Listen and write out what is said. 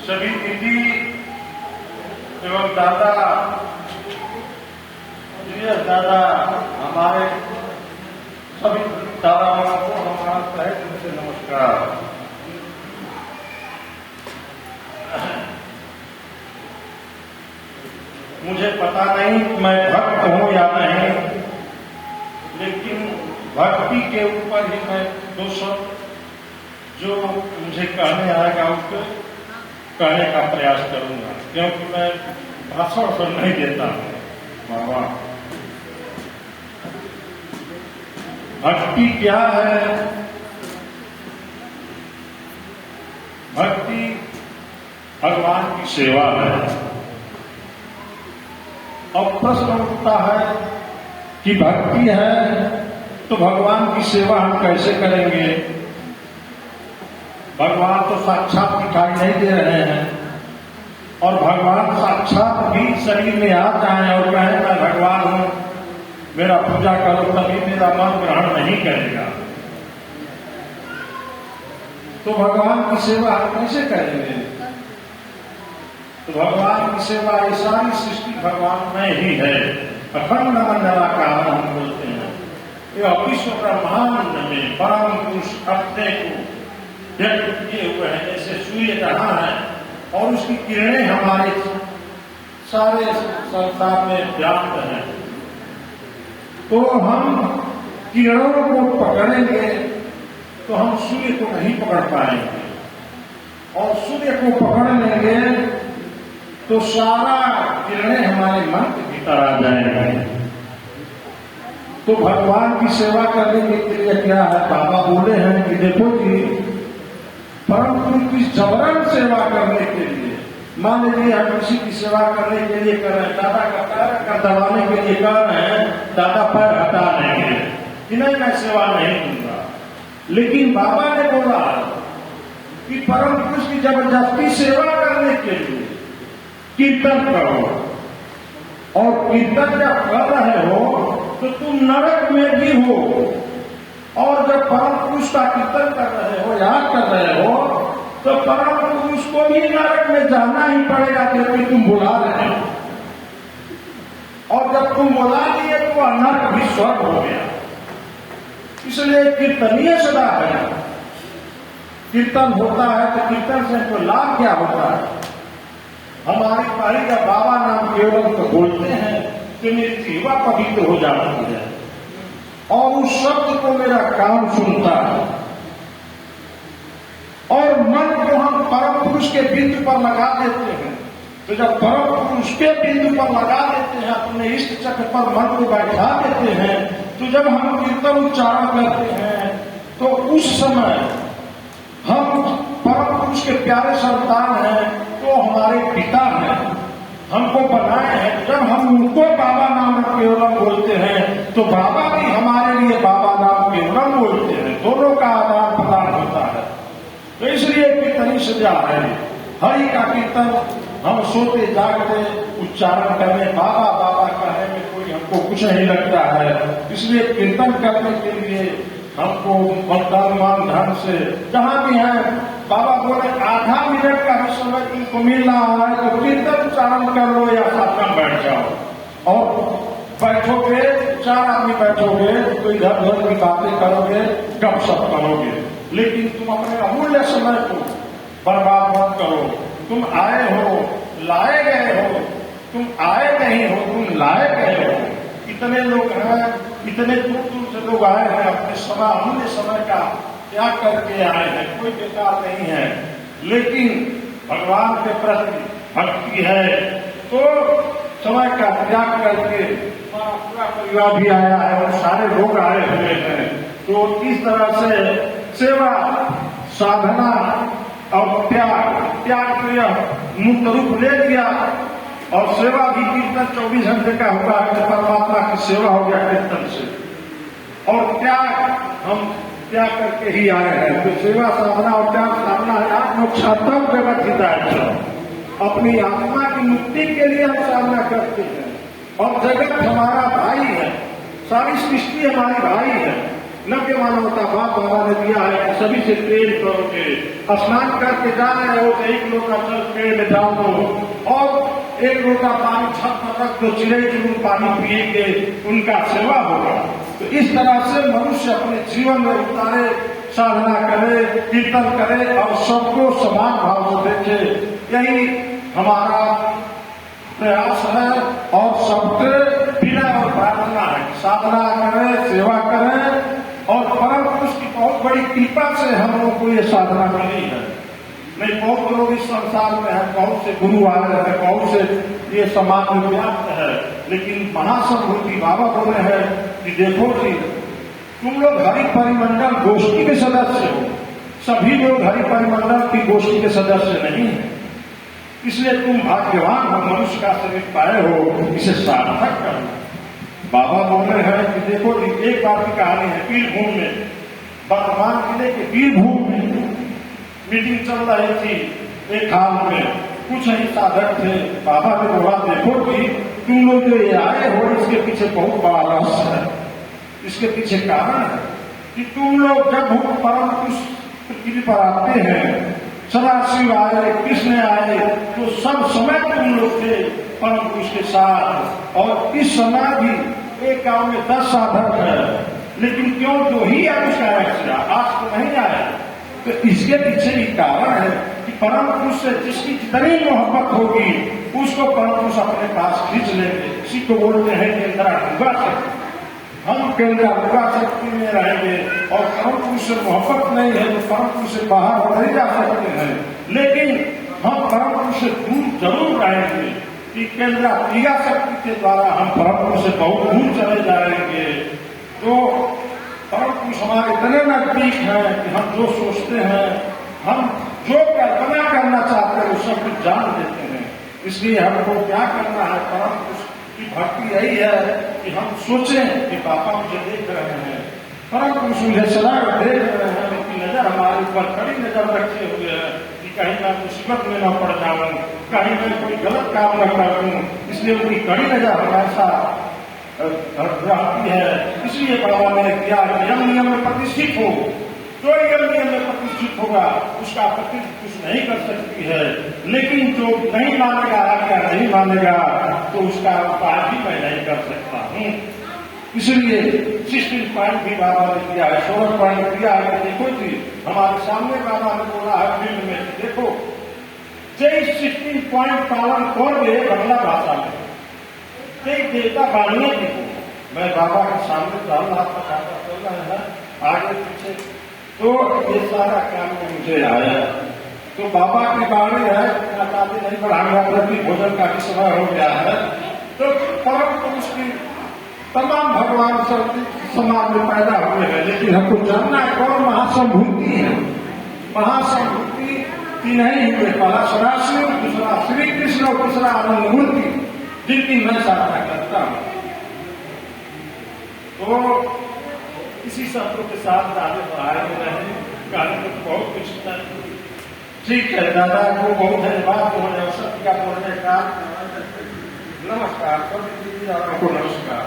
सभी दीदी एवं दादा दादा हमारे सभी दादाओं को हमारा तहे दिल से नमस्कार। मुझे पता नहीं मैं भक्त हूं या नहीं, लेकिन भक्ति के ऊपर ही मैं दो शब्द जो मुझे कहने आएगा उसको कहने का प्रयास करूंगा, क्योंकि मैं भाषण पर नहीं देता हूं। बाबा, भक्ति क्या है? भक्ति भगवान की सेवा है। अब प्रश्न उठता है कि भक्ति है तो भगवान की सेवा हम कैसे करेंगे? भगवान तो साक्षात दिखाई नहीं दे रहे हैं, और भगवान साक्षात भी शरीर में आ जाए और कहे मैं भगवान हूं, मेरा पूजा करो, तभी मेरा मन ग्रहण नहीं करेगा। तो भगवान की सेवा हम कैसे करेंगे? तो भगवान की सेवा ये सारी सृष्टि भगवान में ही है। अखंड मंडलाकार हम बोलते हैं। ये विश्व ब्रह्मांड में परम पुरुष अपने को व्यक्त किए हुए हैं, जैसे सूर्य जहां है और उसकी किरणें हमारे सारे संसार में व्याप्त हैं। तो हम किरणों को पकड़ेंगे तो हम सूर्य को नहीं पकड़ पाएंगे, और सूर्य को पकड़ लेंगे तो सारा किरणें हमारे मन के भीतर आ जाएंगे। तो भगवान की सेवा करने के लिए क्या है? बाबा बोले हैं कि देखो जी, परंतु की जबरन सेवा करने के लिए, मान लीजिए हम किसी की सेवा करने के लिए कर रहे हैं, दादा का पैर दबाने के लिए कर रहे हैं, दादा पैर हटा लेंगे कि नहीं मैं सेवा नहीं दूंगा। लेकिन बाबा ने बोला कि परम पुरुष की जबरदस्ती सेवा करने के लिए कीर्तन करो, और कीर्तन जब कर रहे हो तो तुम नरक में भी हो, और जब परम पुरुष का कीर्तन कर रहे हो, याद कर रहे हो, तो परम पुरुष को भी नरक में जाना ही पड़ेगा, क्योंकि तुम बुला रहे हो। और जब तुम बुला लिए तो वह नरक भी स्वर्ग हो गया। इसलिए कीर्तनीय सदा है। कीर्तन होता है तो कीर्तन से हमको लाभ क्या होता है? हमारी पारी का बाबा नाम केवल तो बोलते हैं कि मेरी जीवा पवित्र हो जाती है, और उस शब्द को मेरा कान सुनता है, और मन को हम परम पुरुष के बिंदु पर लगा देते हैं। तो जब परम पुरुष के बिंदु पर लगा देते हैं, अपने इष्ट चक्र पर मन को बैठा देते हैं, तो जब हम कीर्तन उच्चारण करते हैं तो उस समय हम परम पुरुष के प्यारे संतान हैं, तो हमारे पिता हैं, हमको बनाए हैं। जब हम उनको बाबा नाम केवलम बोलते हैं तो बाबा भी हमारे लिए बाबा नाम केवलम बोलते हैं। दोनों का आदान प्रदान होता है। तो इसलिए कीर्तनी सजा है। हरि का कीर्तन हम सोते जागते उच्चारण करने, बाबा बाबा कहने में कोई हमको कुछ नहीं लगता है। इसलिए कीर्तन करने के लिए हमको मन धन से जहां भी है, बाबा बोले आधा मिनट का भी समय तुमको मिल रहा है तो कीर्तन उच्चारण कर लो या साथ में बैठ जाओ। और बैठोगे, 4 आदमी बैठोगे तो इधर उधर की बातें करोगे, गपशप करोगे, लेकिन तुम अपने अमूल्य समय को बर्बाद मत करो। तुम आए हो, लाए गए हो, तुम आए नहीं हो, तुम लाए गए हो। इतने लोग हैं, इतने दूर दूर से लोग आए हैं, अपने समय अमूल्य समय का त्याग करके आए हैं, कोई बेकार नहीं है। लेकिन भगवान के प्रति भक्ति है तो समय का त्याग करके हमारा पूरा परिवार भी आया है और सारे लोग आए हुए हैं। तो इस तरह से सेवा, साधना और त्याग तो यह मुक्त रूप ले लिया, और सेवा भी कीर्तन 24 घंटे का हुआ है। तो परमात्मा की सेवा हो गया कीर्तन से, और त्याग हम त्याग करके ही आए हैं। तो सेवा, साधना और त्याग साधना है आत्मोक्षात्म जगत हिताय। अपनी आत्मा की मुक्ति के लिए हम साधना करते हैं, और जगत हमारा भाई है, सारी सृष्टि हमारी भाई है। नव्य मानवता बाप बाबा ने दिया है कि सभी से प्रेम करोगे। स्नान करके जा रहे हो तो 1 लोटा जल पेड़ में डाल दो और 1 लोटा पानी छत पर रख दो, चिड़ै चुनमुन पानी पिएंगे, उनका सेवा होगा। तो इस तरह से मनुष्य अपने जीवन में उतारे, साधना करे, कीर्तन करे और सबको समान भाव से देखे। यही हमारा प्रयास है और सबके विनय और प्रार्थना है। साधना करें, सेवा करें और परम पुरुष की बहुत बड़ी कृपा से हम लोग को ये साधना मिली है। नहीं, बहुत लोग इस संसार में है, बहुत से गुरु आ रहे हैं, बहुत से ये समाज में व्याप्त है, लेकिन महासंभूति बाबा बोले हैं कि देखो जी, तुम लोग हरि परिमंडल गोष्ठी के सदस्य हो। सभी लोग हरि परिमंडल की गोष्ठी के सदस्य नहीं है, इसलिए तुम भाग्यवान हो, मनुष्य का शरीर पाए हो, इसे सार्थक करो। बाबा बोले हैं कि देखो जी, एक बार की कहानी है। बीरभूम में, वर्तमान जिले के बीरभूम में मीटिंग चल रही थी। एक हाल में कुछ ही साधक थे। बाबा ने बोला, देखो जी, तुम लोग जो ये आए हो, इसके पीछे बहुत बड़ा रहस्य है। इसके पीछे कारण है कि तुम लोग जब परम पुरुष पृथ्वी पर आते हैं, सदाशिव आए, कृष्ण आए, तो सब समय तुम लोग थे परम पुरुष के साथ। और इस समय भी एक गांव में 10 साधक है, लेकिन क्यों 2 ही आया, आज तो नहीं आया। तो इसके पीछे ही कारण है कि परम पुरुष से जिसकी जितनी मोहब्बत होगी, उसको परम पुरुष अपने पास खींच लेंगे। इसी को बोलते हैं केंद्रा डूबा शक्ति। हम केंद्रा डूबा शक्ति में रहेंगे और परम पुरुष से मोहब्बत नहीं है तो परम पुरुष से बाहर नहीं जा सकते हैं, लेकिन हम परम पुरुष से दूर जरूर रहेंगे कि केंद्रा क्रिया शक्ति के द्वारा हम परम पुरुष से बहुत दूर चले जाएंगे। तो परम पुरुष हमारे इतने नजदीक है कि हम जो सोचते हैं, हम जो कल्पना करना चाहते हैं, वो सब कुछ जान देते हैं। इसलिए हमको क्या करना है, परम पुरुष की भक्ति यही है कि हम सोचें कि पापा मुझे देख रहे हैं, परम पुरुष मुझे सदा देख रहे हैं, उनकी नजर हमारे ऊपर कड़ी नजर रखे हुए हैं कि कहीं मैं मुसीबत में न पड़ जाऊं, कहीं मैं कोई गलत काम न कर दूं। इसलिए उनकी कड़ी नजर हमेशा रहती है। इसलिए बाबा ने किया कि यम नियम में प्रतिष्ठित हो। जो यम नियम में प्रतिष्ठित होगा उसका प्रतिष्ठित कुछ नहीं कर सकती है, लेकिन जो नहीं मानेगा, क्या नहीं मानेगा, तो उसका उपाय भी मैं नहीं कर सकता हूँ। इसलिए 16 पॉइंट भी बाबा ने दिया है, 16 पॉइंट दिया है। देखो जी, हमारे सामने बाबा ने बोला है फील्ड में, देखो 16 पॉइंट पालन कर दे बांग्ला भाषा में, देवता बानिए की। मैं बाबा के सामने चल रहा था, चल रहा है आगे पीछे, तो ये सारा काम में मुझे आया। तो बाबा की बाणी है, आगे नहीं बढ़ाऊंगा, प्रति भोजन का भी समय हो गया है। तो परम पुरुष की तमाम भगवान सब समाज में पैदा हुए हैं, लेकिन हमको जानना है कौन महासंभूति है। महासंभूति 3 ही हुए, पहला सदाशिव, दूसरा श्री कृष्ण और तीसरा आनंद मूर्ति, जिनकी मैं साधना करता हूँ। तो इसी शब्दों के साथ आगे बढ़ाए हुए हैं। कहानी तो बहुत कुछ ठीक है, दादा को बहुत धन्यवाद होने और सत्य का बोलने का। नमस्कार, नमस्कार।